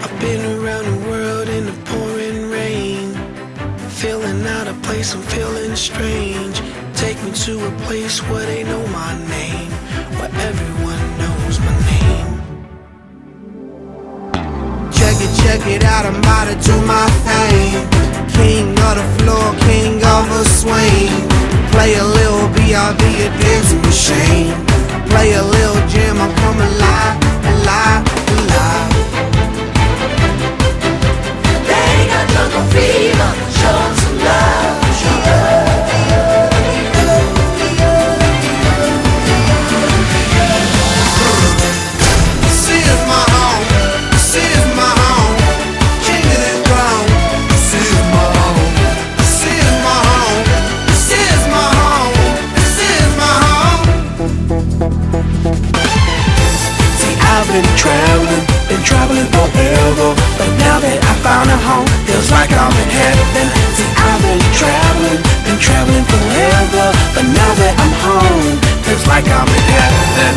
I've been around the world in the pouring rain, feeling out of place, I'm feeling strange. Take me to a place where they know my name, where everyone knows my name. Check it out, I'm about to do my thing. King of the floor, king of a swing. Play a little B.I.B. a dancing machine. Play a little jam, I'm coming alive, alive, alive. They got jungle fever, show 'em some love. This is my home, this is my home. King of the throne, this is my home. This is my home, this is my home. This is my home. See, I've been traveling forever, but now that I found a home, feels like I'm in heaven. See, I've been traveling forever, but now that I'm home, feels like I'm in heaven.